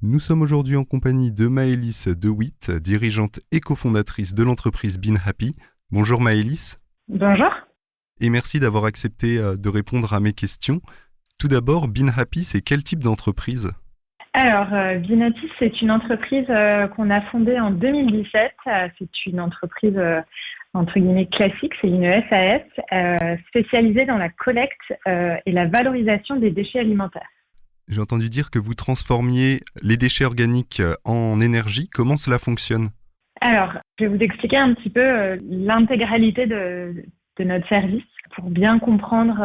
Nous sommes aujourd'hui en compagnie de Maëlys De Witt, dirigeante et cofondatrice de l'entreprise Been Happy. Bonjour Maëlys, Bonjour. et merci d'avoir accepté de répondre à mes questions. Tout d'abord, Been Happy, c'est quel type d'entreprise? Alors, Binatis, c'est une entreprise qu'on a fondée en 2017. C'est une entreprise entre guillemets classique, c'est une SAS spécialisée dans la collecte et la valorisation des déchets alimentaires. J'ai entendu dire que vous transformiez les déchets organiques en énergie. Comment cela fonctionne? Alors, je vais vous expliquer un petit peu l'intégralité de notre service pour bien comprendre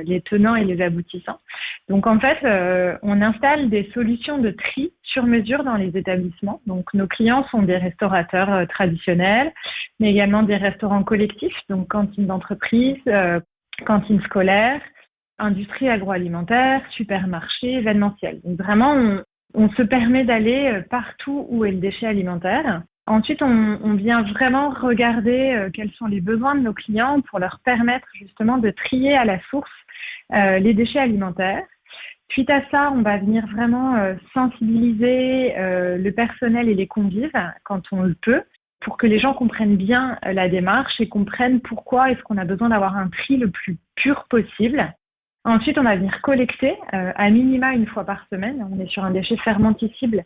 les tenants et les aboutissants. Donc, en fait, on installe des solutions de tri sur mesure dans les établissements. Donc, nos clients sont des restaurateurs traditionnels, mais également des restaurants collectifs, donc cantines d'entreprise, cantines scolaires, industrie agroalimentaire, supermarchés, événementiels. Donc, vraiment, on se permet d'aller partout où est le déchet alimentaire. Ensuite, on vient vraiment regarder quels sont les besoins de nos clients pour leur permettre justement de trier à la source les déchets alimentaires. Suite à ça, on va venir vraiment sensibiliser le personnel et les convives quand on le peut pour que les gens comprennent bien la démarche et comprennent pourquoi est-ce qu'on a besoin d'avoir un tri le plus pur possible. Ensuite, on va venir collecter à minima une fois par semaine. On est sur un déchet fermentescible,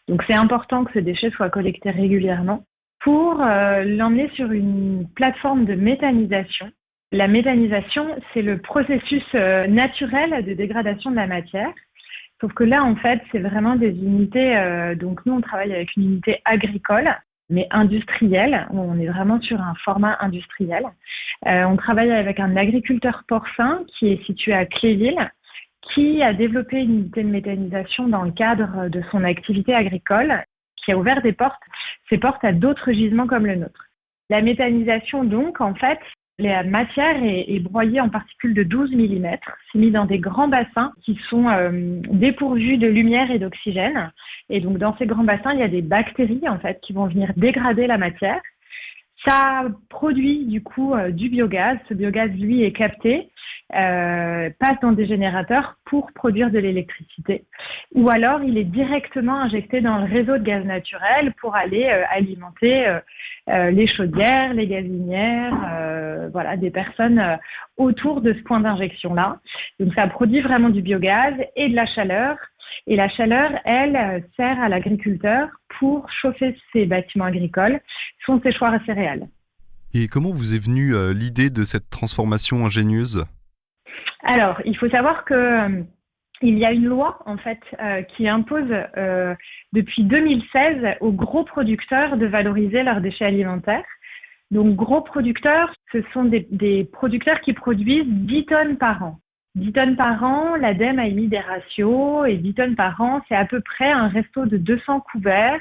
donc c'est important que ce déchet soit collecté régulièrement pour l'emmener sur une plateforme de méthanisation. La méthanisation, c'est le processus naturel de dégradation de la matière. Sauf que là, en fait, c'est vraiment des unités. Donc nous, on travaille avec une unité agricole, mais industrielle. On est vraiment sur un format industriel. On travaille avec un agriculteur porcin qui est situé à Cléville, qui a développé une unité de méthanisation dans le cadre de son activité agricole, qui a ouvert ses portes à d'autres gisements comme le nôtre. La méthanisation, donc, en fait, la matière est broyée en particules de 12 mm. C'est mis dans des grands bassins qui sont dépourvus de lumière et d'oxygène. Et donc, dans ces grands bassins, il y a des bactéries, en fait, qui vont venir dégrader la matière. Ça produit, du coup, du biogaz. Ce biogaz, lui, est capté, passe dans des générateurs pour produire de l'électricité. Ou alors, il est directement injecté dans le réseau de gaz naturel pour aller alimenter les chaudières, les gazinières, voilà, des personnes autour de ce point d'injection-là. Donc, ça produit vraiment du biogaz et de la chaleur. Et la chaleur, elle, sert à l'agriculteur pour chauffer ses bâtiments agricoles, son séchoir à céréales. Et comment vous est venue l'idée de cette transformation ingénieuse? Alors, il faut savoir que il y a une loi en fait qui impose depuis 2016 aux gros producteurs de valoriser leurs déchets alimentaires. Donc, gros producteurs, ce sont des producteurs qui produisent 10 tonnes par an. 10 tonnes par an, l'ADEME a émis des ratios et 10 tonnes par an, c'est à peu près un resto de 200 couverts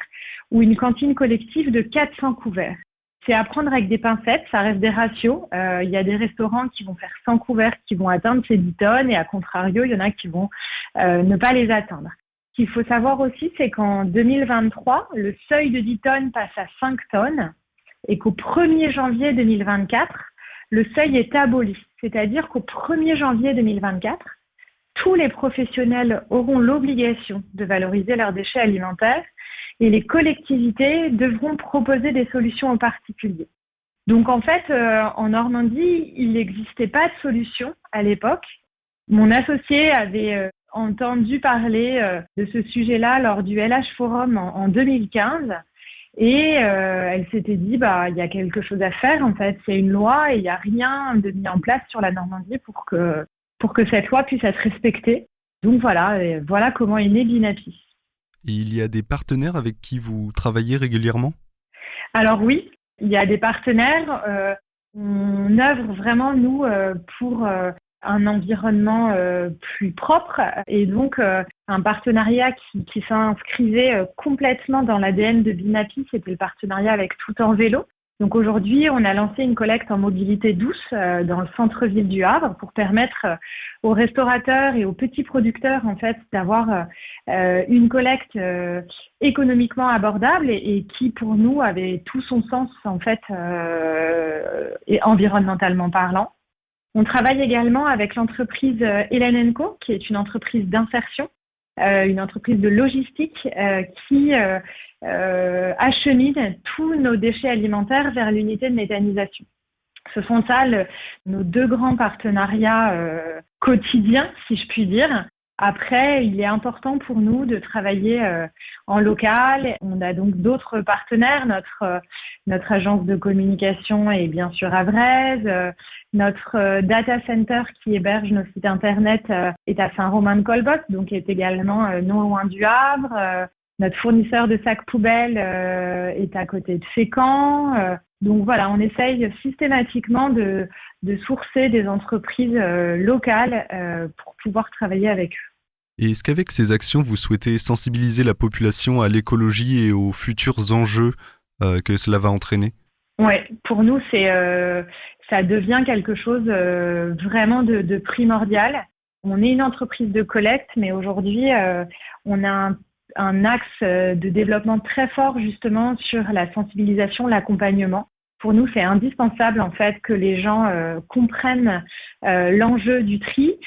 ou une cantine collective de 400 couverts. C'est à prendre avec des pincettes, ça reste des ratios. Il y a des restaurants qui vont faire 100 couverts qui vont atteindre ces 10 tonnes et à contrario, il y en a qui vont ne pas les atteindre. Ce qu'il faut savoir aussi, c'est qu'en 2023, le seuil de 10 tonnes passe à 5 tonnes et qu'au 1er janvier 2024, le seuil est aboli. C'est-à-dire qu'au 1er janvier 2024, tous les professionnels auront l'obligation de valoriser leurs déchets alimentaires et les collectivités devront proposer des solutions aux particuliers. Donc en fait, en Normandie, il n'existait pas de solution à l'époque. Mon associé avait entendu parler de ce sujet-là lors du LH Forum en 2015 et elle s'était dit il y a quelque chose à faire en fait, c'est une loi et il n'y a rien de mis en place sur la Normandie pour que cette loi puisse être respectée. Donc voilà comment est né Been Happy. Et il y a des partenaires avec qui vous travaillez régulièrement? Alors oui, il y a des partenaires. On œuvre vraiment, nous, pour un environnement plus propre et donc un partenariat qui s'inscrivait complètement dans l'ADN de Been Happy, c'était le partenariat avec Tout en vélo. Donc aujourd'hui, on a lancé une collecte en mobilité douce dans le centre-ville du Havre pour permettre aux restaurateurs et aux petits producteurs en fait d'avoir une collecte économiquement abordable et qui pour nous avait tout son sens en fait et environnementalement parlant. On travaille également avec l'entreprise Hélène & Co, qui est une entreprise d'insertion une entreprise de logistique qui achemine tous nos déchets alimentaires vers l'unité de méthanisation. Ce sont ça nos deux grands partenariats quotidiens, si je puis dire. Après, il est important pour nous de travailler en local. On a donc d'autres partenaires. Notre agence de communication est bien sûr à Vraise. Notre data center qui héberge nos sites internet est à Saint-Romain-de-Colbos, donc est également non loin du Havre. Notre fournisseur de sacs poubelles est à côté de Fécamp. Donc voilà, on essaye systématiquement de sourcer des entreprises locales pour pouvoir travailler avec eux. Et est-ce qu'avec ces actions, vous souhaitez sensibiliser la population à l'écologie et aux futurs enjeux que cela va entraîner? Oui, pour nous, ça devient quelque chose vraiment de primordial. On est une entreprise de collecte, mais aujourd'hui, on a un axe de développement très fort justement sur la sensibilisation, l'accompagnement. Pour nous, c'est indispensable en fait que les gens comprennent l'enjeu du tri.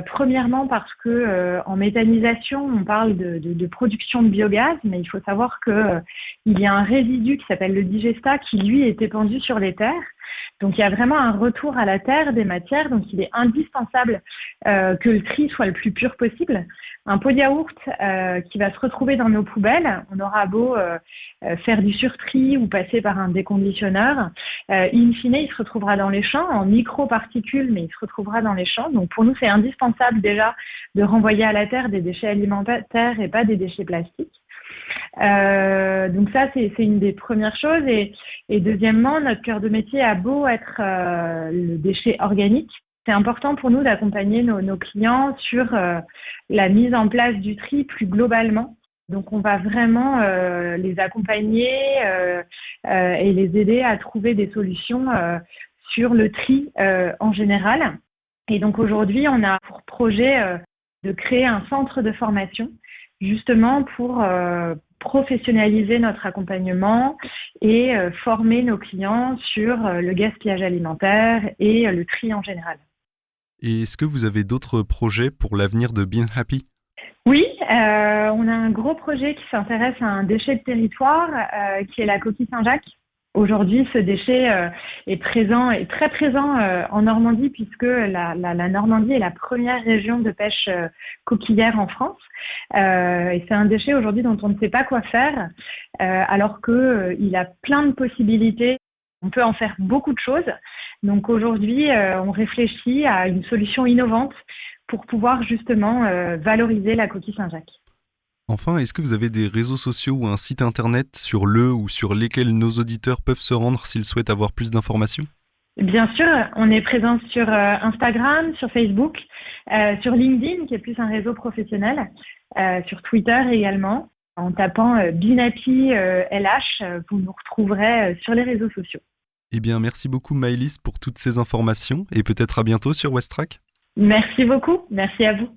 Premièrement parce que en méthanisation, on parle de production de biogaz, mais il faut savoir que il y a un résidu qui s'appelle le digestat qui lui est épandu sur les terres. Donc il y a vraiment un retour à la terre des matières, donc il est indispensable que le tri soit le plus pur possible. Un pot de yaourt qui va se retrouver dans nos poubelles, on aura beau faire du surtri ou passer par un déconditionneur, in fine il se retrouvera dans les champs en micro-particules, mais il se retrouvera dans les champs. Donc pour nous c'est indispensable déjà de renvoyer à la terre des déchets alimentaires et pas des déchets plastiques. Donc ça c'est une des premières choses et deuxièmement notre cœur de métier a beau être le déchet organique, c'est important pour nous d'accompagner nos clients sur la mise en place du tri plus globalement. Donc on va vraiment les accompagner et les aider à trouver des solutions sur le tri en général. Et donc aujourd'hui on a pour projet de créer un centre de formation justement pour professionnaliser notre accompagnement et former nos clients sur le gaspillage alimentaire et le tri en général. Et est-ce que vous avez d'autres projets pour l'avenir de Bean Happy? Oui, on a un gros projet qui s'intéresse à un déchet de territoire qui est la coquille Saint-Jacques. Aujourd'hui, ce déchet est très présent en Normandie puisque la Normandie est la première région de pêche coquillière en France. Et c'est un déchet aujourd'hui dont on ne sait pas quoi faire, alors qu'il a plein de possibilités. On peut en faire beaucoup de choses. Donc aujourd'hui, on réfléchit à une solution innovante pour pouvoir justement valoriser la coquille Saint-Jacques. Enfin, est-ce que vous avez des réseaux sociaux ou un site internet sur le ou sur lesquels nos auditeurs peuvent se rendre s'ils souhaitent avoir plus d'informations? Bien sûr, on est présent sur Instagram, sur Facebook, sur LinkedIn, qui est plus un réseau professionnel, sur Twitter également. En tapant Bean Happy LH, vous nous retrouverez sur les réseaux sociaux. Eh bien, merci beaucoup Maëlys pour toutes ces informations et peut-être à bientôt sur Westrack. Merci beaucoup, merci à vous.